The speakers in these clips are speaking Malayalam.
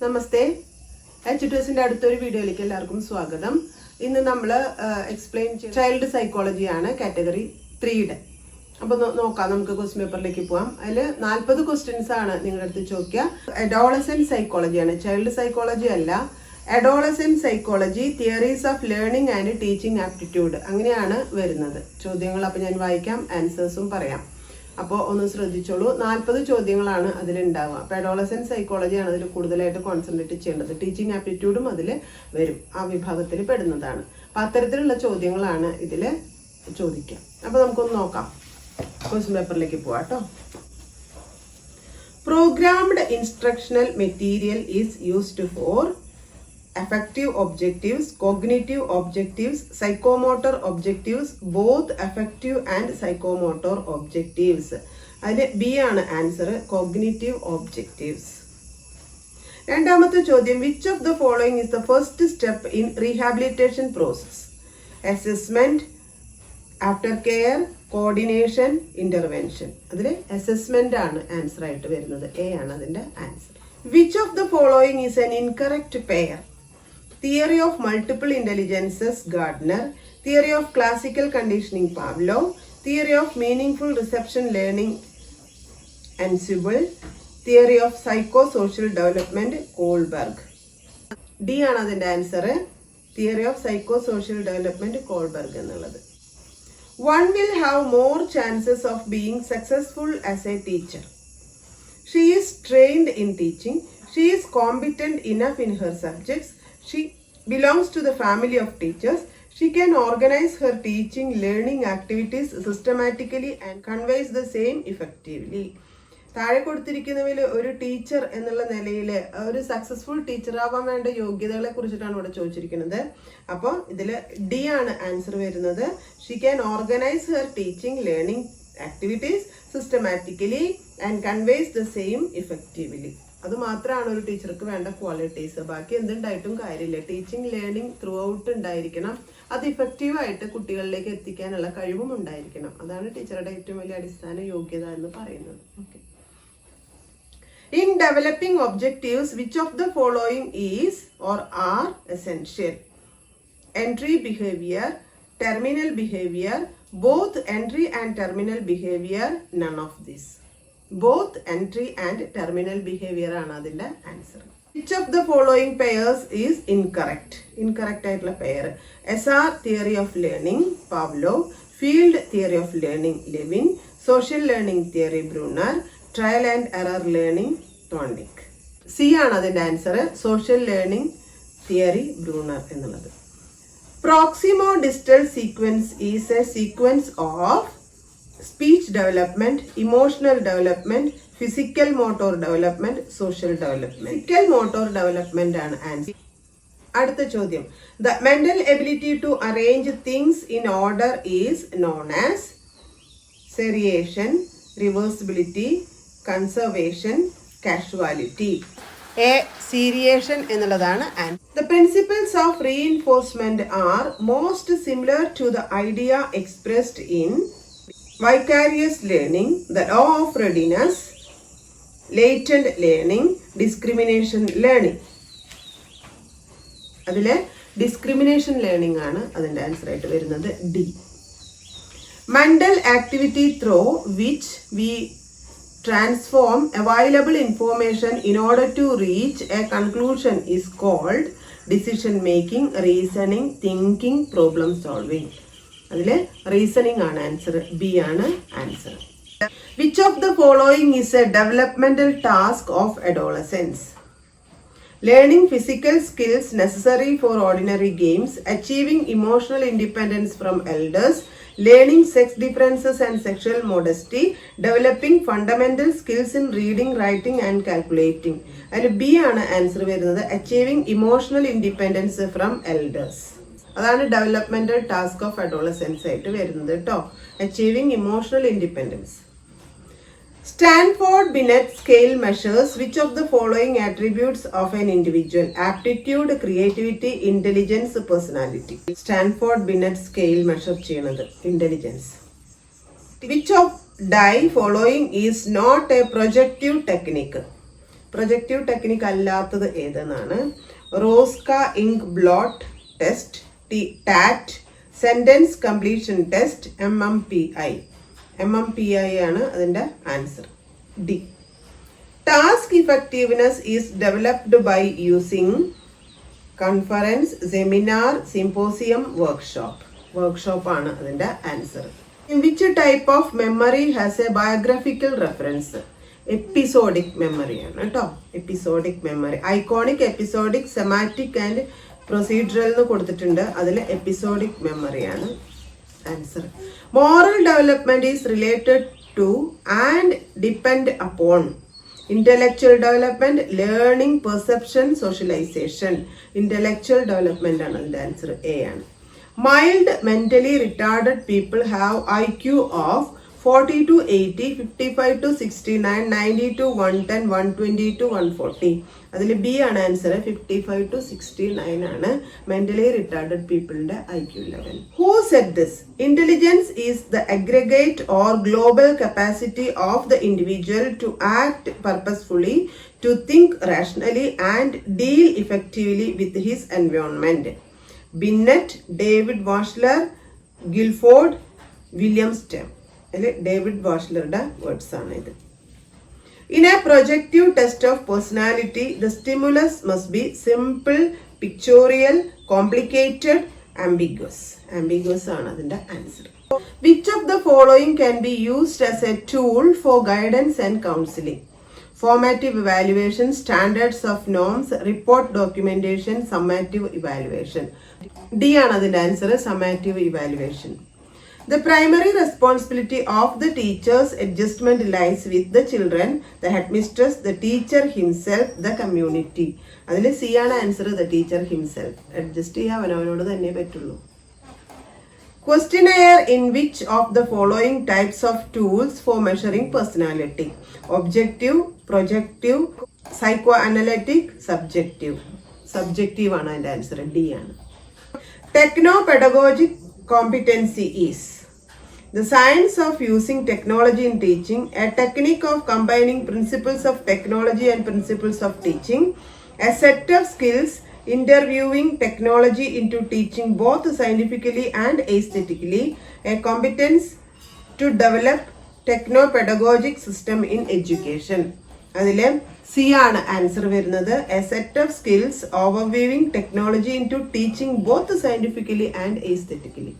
നമസ്തേ, എച്ച്2എസിന്റെ അടുത്തൊരു വീഡിയോയിലേക്ക് എല്ലാവർക്കും സ്വാഗതം. ഇന്ന് നമ്മൾ എക്സ്പ്ലെയിൻ ചൈൽഡ് സൈക്കോളജിയാണ് കാറ്റഗറി 3യുടെ. അപ്പോൾ നോക്കാം, നമുക്ക് ക്വസ്റ്റ്യൻ പേപ്പറിലേക്ക് പോവാം. അതിൽ 40 ക്വസ്റ്റ്യൻസ് ആണ് നിങ്ങളുടെ അടുത്ത് ചോദിക്കുക. അഡോളസെന്റ് സൈക്കോളജിയാണ്, ചൈൽഡ് സൈക്കോളജി അല്ല. Adolescent psychology, theories of learning and teaching aptitude, അങ്ങനെയാണ് വരുന്നത് ചോദ്യങ്ങൾ. അപ്പോൾ ഞാൻ വായിക്കാം, ആൻസേഴ്സും പറയാം. അപ്പോൾ ഒന്ന് ശ്രദ്ധിച്ചോളൂ. 40 ചോദ്യങ്ങളാണ് അതിലുണ്ടാവുക. അപ്പോൾ അഡോളസെന്റ് സൈക്കോളജിയാണ് അതിൽ കൂടുതലായിട്ട് കോൺസെൻട്രേറ്റ് ചെയ്യേണ്ടത്. ടീച്ചിങ് ആപ്റ്റിറ്റ്യൂഡും അതിൽ വരും, ആ വിഭാഗത്തിൽ പെടുന്നതാണ്. അപ്പം അത്തരത്തിലുള്ള ചോദ്യങ്ങളാണ് ഇതിൽ ചോദിക്കുക. അപ്പോൾ നമുക്കൊന്ന് നോക്കാം, ക്വസ്റ്റ്യൻ പേപ്പറിലേക്ക് പോവാം കേട്ടോ. Programmed instructional material is used for affective objectives, cognitive objectives, psychomotor objectives, both affective and psychomotor objectives. അതിൽ ബി ആണ് ആൻസർ, കോഗ്നിറ്റീവ് ഒബ്ജക്റ്റീവ്സ്. രണ്ടാമത്തെ ചോദ്യം, which of the following is the first step in rehabilitation process? Assessment, after care, coordination, intervention. അതിൽ അസസ്മെന്റ് ആണ് ആൻസർ ആയിട്ട് വരുന്നത്. എ ആണ് അതിന്റെ answer. Which of the following is N incorrect pair? Theory of multiple intelligences, Gardner. Theory of classical conditioning, Pavlov. Theory of meaningful reception learning, Ansible. Theory of psychosocial development, Kohlberg. D ആണ് അതിന്റെ answer, theory of psychosocial development, Kohlberg എന്നുള്ളത്. One will have more chances of being successful as a teacher. She is trained in teaching. She is competent enough in her subjects. She belongs to the family of teachers. She can organize her teaching learning activities systematically and conveys the same effectively. താഴെ കൊടുത്തിരിക്കുന്നതിൽ ഒരു ടീച്ചർ എന്നുള്ള നിലയിൽ ഒരു സക്സസ്ഫുൾ ടീച്ചർ ആവാൻ വേണ്ട യോഗ്യതകളെ കുറിച്ചിട്ടാണ് ഇവിടെ ചോദിച്ചിരിക്കുന്നത്. അപ്പോൾ ഇതിൽ ഡി ആണ് ആൻസർ വരുന്നത്. She can organise her teaching learning activities systematically and conveys the same effectively. അത് മാത്രമാണ് ഒരു ടീച്ചർക്ക് വേണ്ട ക്വാളിറ്റീസ്. ബാക്കി എന്തുണ്ടായിട്ടും കാര്യമില്ല. ടീച്ചിങ് ലേണിംഗ് ത്രൂ ഔട്ട് ഉണ്ടായിരിക്കണം. അത് ഇഫക്റ്റീവായിട്ട് കുട്ടികളിലേക്ക് എത്തിക്കാനുള്ള കഴിവും ഉണ്ടായിരിക്കണം. അതാണ് ടീച്ചറുടെ ഏറ്റവും വലിയ അടിസ്ഥാന യോഗ്യത എന്ന് പറയുന്നത്. Okay. In developing objectives, which of the following is or are essential? Entry behaviour, terminal behaviour, both entry and terminal behaviour, none of this. Both entry and terminal behaviour ആണ് അതിന്റെ answer. Which of the following pairs is incorrect? Incorrect ആയിട്ടുള്ള pair, SR theory of learning, Pavlov. Field theory of learning, Lewin. Social learning theory, Bruner. Trial and error learning, Thorndike. C ആണ് അതിന്റെ answer, social learning theory, Bruner എന്നുള്ളത്. Proximodistal sequence is a sequence of speech development, emotional development, physical motor development, social development. Physical motor development ആണ് ആൻസർ. അടുത്ത ചോദ്യം, the mental ability to arrange things in order is known as seriation, reversibility, conservation, causality. A seriation എന്നുള്ളതാണ് answer. The principles of reinforcement are most similar to the idea expressed in vicarious learning, the law of readiness, latent learning, discrimination learning. അതിലെ ഡിസ്ക്രിമിനേഷൻ ലേണിംഗ് ആണ് അതിന്റെ ആൻസർ ആയിട്ട് വരുന്നത്, D. Mental activity through which we transform available information in order to reach a conclusion is called decision making, reasoning, thinking, problem solving. അതിൽ റീസണിംഗ് ആണ് ആൻസർ, ബി ആണ് answer. Which of the following is a developmental task of adolescence? Learning physical skills necessary for ordinary games, achieving emotional independence from elders, learning sex differences and sexual modesty, developing fundamental skills in reading, writing and calculating. അതിൽ ബി ആണ് ആൻസർ വരുന്നത്, achieving emotional independence from elders. അതാണ് ഡെവലപ്മെന്റൽ ടാസ്ക് ഓഫ് അഡോളസെൻസ് ആയിട്ട് വരുന്നത് കേട്ടോ, achieving emotional independence. Stanford Binet scale measures which of the following attributes of an individual? Aptitude, creativity, intelligence, personality. Stanford Binet scale measure ചെയ്യുന്നത് intelligence. Which of the following is not a projective technique? Projective technique അല്ലാത്തത് ഏതെന്നാണ്. Rorschach ink blot test, TAT, sentence completion test, MMPI ആണ് അതിൻ്റെ answer. D. Task effectiveness is developed by using conference, seminar, symposium, workshop ആണ് അതിൻ്റെ answer. In which type of memory has a biographical reference? Episodic memory ആണ് കേട്ടോ. Episodic memory, iconic, episodic, semantic and procedural എന്ന് കൊടുത്തിട്ടുണ്ട്. അതിൽ എപ്പിസോഡിക് മെമ്മറിയാണ് answer. Moral development is related to and depend upon intellectual development, learning, perception, socialization. Intellectual development ആണ് അതിന്റെ ആൻസർ. എ ആണ്. Mild mentally retarded people have IQ of 40 to 80, 55 to 69, 90 to 110, 120 to 140. അതിൽ ബി ആണ് ആൻസർ. 55 to 69 ആണ് മെന്റലി റിട്ടാർഡഡ് പീപ്പിളിന്റെ IQ level. Who said this? Intelligence is the aggregate or global capacity of the individual to act purposefully, to think rationally and deal effectively with his environment. Binet, David Wechsler, Guilford, William Stern. അല്ലെ ഡേവിഡ് വാഷ്ലറുടെ വേർഡ്സ് ആണ് ഇത്. In a projective test of personality the stimulus must be simple, pictorial, complicated, ambiguous ആണ് അതിന്റെ answer. Which of the following can be used as a tool for guidance and counselling? Formative evaluation, standards of norms, report documentation, summative evaluation. D ആണ് അതിന്റെ answer. summative evaluation. The primary responsibility of the teacher's adjustment lies with the children, the headmistress, the teacher himself, the community. അതിൽ സി ആണ് answer. the teacher himself. Adjust ചെയ്യാൻ അവനവനോട് തന്നെ പറ്റുള്ളൂ. Questionnaire in which of the following types of tools for measuring personality? Objective, projective, psychoanalytic, subjective. Subjective ആണ് അതിന്റെ ആൻസർ. ഡി ആണ്. Techno-pedagogic competency is the science of using technology in teaching, a technique of combining principles of technology and principles of teaching, a set of skills interviewing technology into teaching both scientifically and aesthetically, a competence to develop techno-pedagogic system in education. അതിലെ സി ആണ് ആൻസർ വരുന്നത്. A set of skills overviewing technology into teaching both scientifically and aesthetically.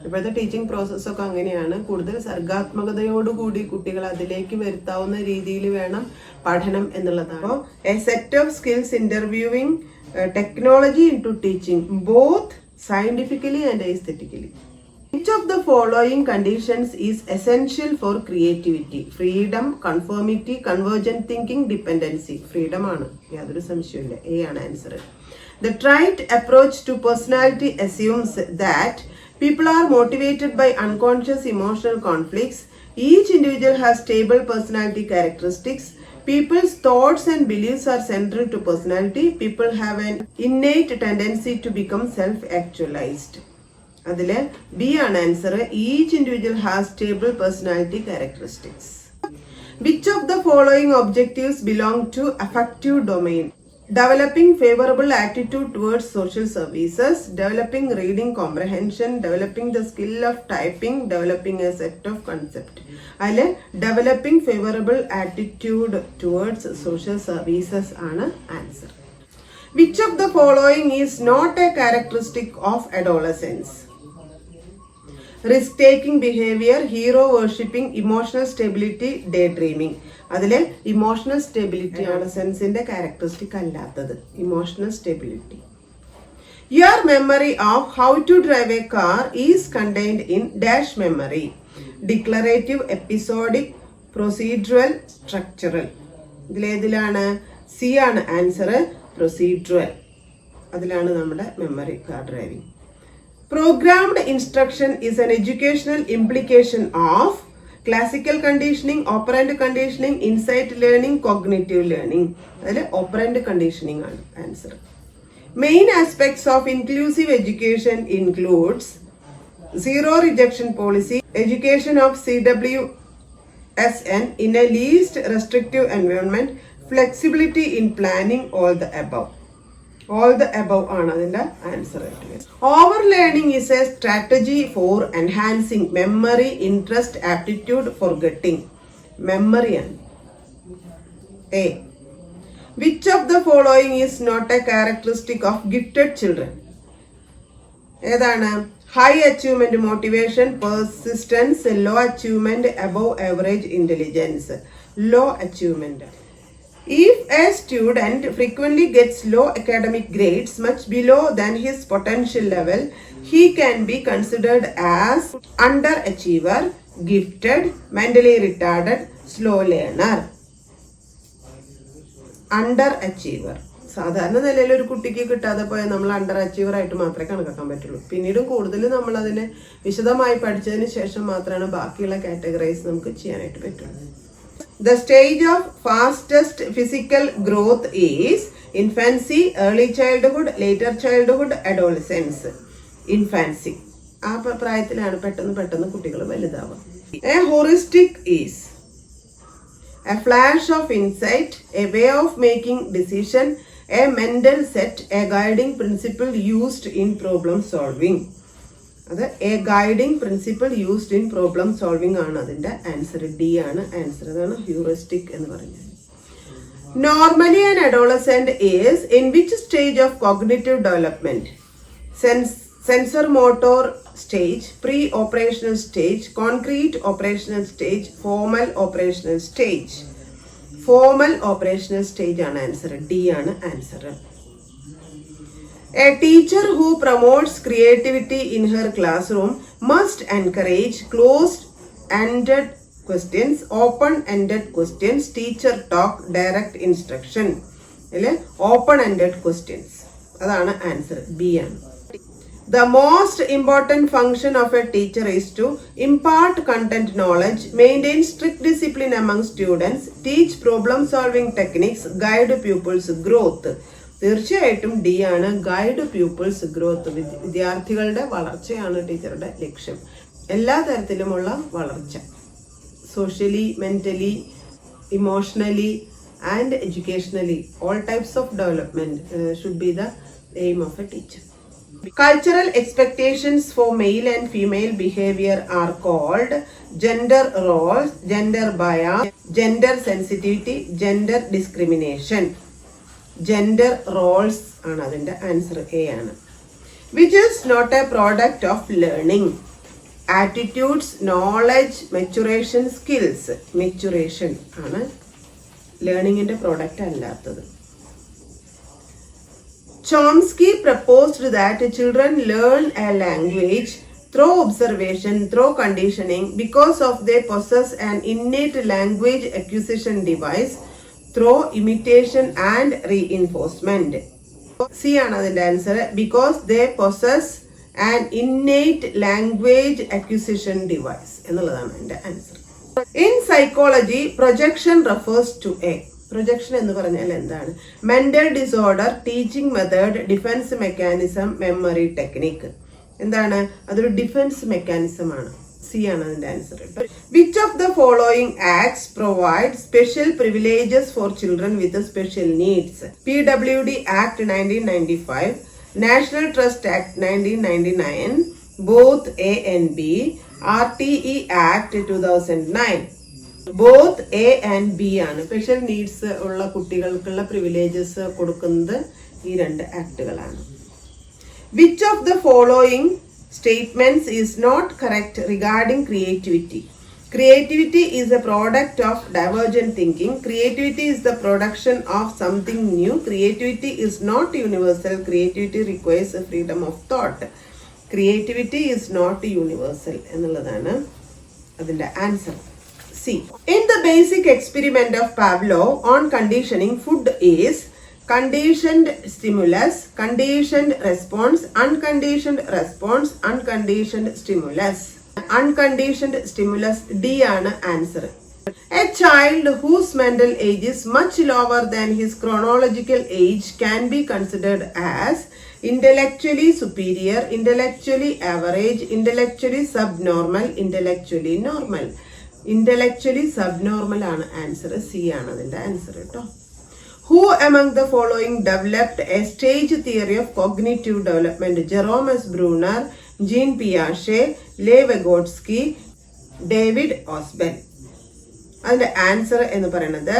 ഇപ്പോഴത്തെ ടീച്ചിങ് പ്രോസസ്സൊക്കെ അങ്ങനെയാണ്. കൂടുതൽ സർഗാത്മകതയോടുകൂടി കുട്ടികൾ അതിലേക്ക് വരുത്താവുന്ന രീതിയിൽ വേണം പഠനം എന്നുള്ളതാണ്. അപ്പോൾ A set of skills interviewing technology into teaching both scientifically and aesthetically. Which of the following conditions is essential for creativity? Freedom, conformity, convergent thinking, dependency. Freedom ആണ്, യാതൊരു സംശയമില്ല. എ ആണ് answer. The trite approach to personality assumes that people are motivated by unconscious emotional conflicts. Each individual has stable personality characteristics. People's thoughts and beliefs are central to personality. People have an innate tendency to become self-actualized. അതില് ബി ആണ് answer. Each individual has stable personality characteristics. Which of the following objectives belong to affective domain? Developing favorable attitude towards social services, developing reading comprehension, developing the skill of typing, developing a set of concept. അതിൽ developing favourable attitude towards social services ആണ് answer. Which of the following is not a characteristic of adolescence? Risk taking behaviour, hero worshipping, emotional stability, day dreaming. അതില് ഇമോഷണൽ സ്റ്റെബിലിറ്റി ആണ് സെൻസിന്റെ ക്യാരക്ടറിസ്റ്റിക് അല്ലാത്തത്. Emotional stability. Your memory of how to drive a car is contained in dash memory. Declarative, episodic, procedural, structural. ഇതിലേതിലാണ്? സി ആണ് ആൻസർ. പ്രൊസീഡ്രൽ. അതിലാണ് നമ്മുടെ memory car driving. Programmed instruction is an educational implication of classical conditioning, operant conditioning, insight learning, cognitive learning. അതിൽ operant conditioning ആണ് answer. Main aspects of inclusive education includes zero rejection policy, education of CWSN in a least restrictive environment, Flexibility in planning, all the above. All the above ആണ് അതിൻ്റെ answer. Overlearning is a strategy for enhancing memory, interest, aptitude, forgetting. മെമ്മറിയാണ്. A. Which of the following is not a characteristic of gifted children? ഏതാണ്? High achievement motivation, persistence, low achievement, above average intelligence. Low achievement. If a student frequently gets low academic grades much below than his potential level, he can be considered as underachiever, gifted, mentally retarded, slow learner. Underachiever. സാധാരണ നിലയിൽ ഒരു കുട്ടിക്ക് കിട്ടാതെ പോയാൽ നമ്മൾ അണ്ടർ അച്ചീവർ ആയിട്ട് മാത്രമേ കണക്കാക്കാൻ പറ്റുള്ളൂ. പിന്നീടും കൂടുതൽ നമ്മൾ അതിനെ വിശദമായി പഠിച്ചതിന് ശേഷം മാത്രമാണ് ബാക്കിയുള്ള കാറ്റഗറൈസ് നമുക്ക് ചെയ്യാനായിട്ട് പറ്റുള്ളൂ. The stage of fastest physical growth is infancy, early childhood, later childhood, adolescence. Infancy. ആ പ്രായത്തിലാണ് പെട്ടെന്ന് കുട്ടികൾ വലുതാവുക. A heuristic is a flash of insight, a way of making decision, a mental set, a guiding principle used in problem solving. അത് A guiding principle used in problem solving ആണ് അതിൻ്റെ ആൻസർ. ഡി ആണ് ആൻസർ. അതാണ് ഹ്യൂറിസ്റ്റിക് എന്ന് പറഞ്ഞത്. Normally an adolescent is in which stage of cognitive development? Sensor motor stage, pre operational stage, concrete operational stage, formal operational stage. Formal operational stage ആണ് ആൻസർ. ഡി ആണ് answer. A teacher who promotes creativity in her classroom must encourage closed-ended questions, open-ended questions, teacher talk, direct instruction. Open-ended questions. അതാണ് ആൻസർ. ബി ആണ്. The most important function of a teacher is to impart content knowledge, maintain strict discipline among students, teach problem-solving techniques, guide pupils' growth. തീർച്ചയായിട്ടും ഡി ആണ്. Guide pupils growth. വിദ്യാർത്ഥികളുടെ വളർച്ചയാണ് ടീച്ചറുടെ ലക്ഷ്യം. എല്ലാ തരത്തിലുമുള്ള വളർച്ച, socially, mentally, emotionally and educationally, all types of development should be the aim of A teacher. Cultural expectations for male and female behavior are called gender roles, gender bias, gender sensitivity, gender discrimination. Gender roles ആണ് അതിൻ്റെ ആൻസർ. എ ആണ്. Which is not a product of learning? Attitudes, knowledge, maturation, skills. Maturation ആണ് ലേണിങ്ങിൻ്റെ പ്രോഡക്റ്റ് അല്ലാത്തത്. Chomsky proposed that children learn a language through observation, through conditioning, because of they possess an innate language acquisition device, through imitation and reinforcement. C ആണ് അതിൻ്റെ answer. Because they possess an innate language acquisition device എന്നുള്ളതാണ് അതിൻ്റെ answer. In psychology, projection refers to a. Projection എന്ന് പറഞ്ഞാൽ എന്താണ്? Mental disorder, teaching method, defence mechanism, memory technique. എന്താണ്? അതൊരു ഡിഫൻസ് മെക്കാനിസം ആണ്. സി ആണ് അതിന്റെ answer. Which of the following acts provide special privileges for children with special needs? PWD act 1995, national trust act 1999, both A and B, RTE act 2009. Both A and B ആണ്. സ്പെഷ്യൽ നീഡ്സ് ഉള്ള കുട്ടികൾക്കുള്ള പ്രിവിലേജസ് കൊടുക്കുന്നത് ഈ രണ്ട് ആക്ടുകളാണ്. Which of the following statements is not correct regarding creativity? Creativity is a product of divergent thinking. Creativity is the production of something new. Creativity is not universal. Creativity requires a freedom of thought. Creativity is not universal എന്നുള്ളതാണ് അതിന്റെ answer. C. In the basic experiment of Pavlov on conditioning, food is conditioned stimulus, conditioned response, unconditioned response, unconditioned stimulus. Unconditioned stimulus. D ആണ് answer. A child whose mental age is much lower than his chronological age can be considered as intellectually superior, intellectually average, intellectually subnormal, intellectually normal. Intellectually subnormal ആണ് ആൻസർ. സി ആണ് അതിന്റെ ആൻസർ കേട്ടോ. Who among the following developed a stage theory of cognitive development? Jerome S. Bruner, Jean Piaget, Lev Vygotsky, David Osbel. അതിന്റെ ആൻസർ എന്ന് പറയുന്നത്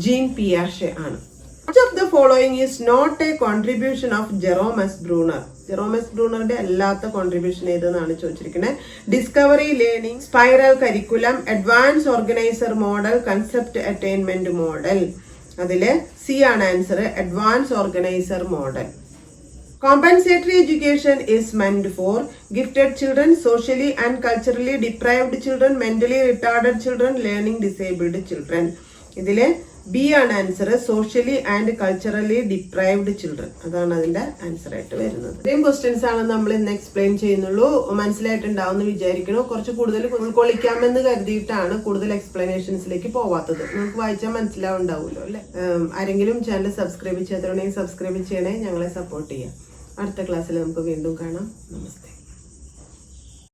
ജീൻ പിയാഷെ ആണ്. Which of the following is not a contribution of Jerome S. Bruner? Jerome S. Brunerന്റെ അല്ലാത്ത കോൺട്രിബ്യൂഷൻ ഏതെന്നാണ് ചോദിച്ചിരിക്കുന്നത്. Discovery learning, spiral curriculum, advance organiser model, concept attainment model. അതില് സി ആണ് answer, advance organiser model. Compensatory education is meant for gifted children, socially and culturally deprived children, mentally retarded children, learning disabled children. ഇതില് ബി ആണ് answer, socially and culturally deprived children. അതാണ് അതിന്റെ ആൻസർ ആയിട്ട് വരുന്നത്. ഇത്രയും ക്വസ്റ്റ്യൻസ് ആണ് നമ്മൾ ഇന്ന് എക്സ്പ്ലെയിൻ ചെയ്യുന്നുള്ളൂ. മനസ്സിലായിട്ടുണ്ടാവും എന്ന് വിചാരിക്കുന്നു. കുറച്ച് കൂടുതൽ ഉൾക്കൊള്ളിക്കാമെന്ന് കരുതിയിട്ടാണ് കൂടുതൽ എക്സ്പ്ലനേഷൻസിലേക്ക് പോവാത്തത്. നമുക്ക് വായിച്ചാൽ മനസ്സിലാവുണ്ടാവുമല്ലോ അല്ലെ. ആരെങ്കിലും ചാനൽ സബ്സ്ക്രൈബ് ചെയ്യാത്തവരുണ്ടെങ്കിൽ സബ്സ്ക്രൈബ് ചെയ്യണേ, ഞങ്ങളെ സപ്പോർട്ട് ചെയ്യാം. അടുത്ത ക്ലാസ്സിൽ നമുക്ക് വീണ്ടും കാണാം. നമസ്കാരം.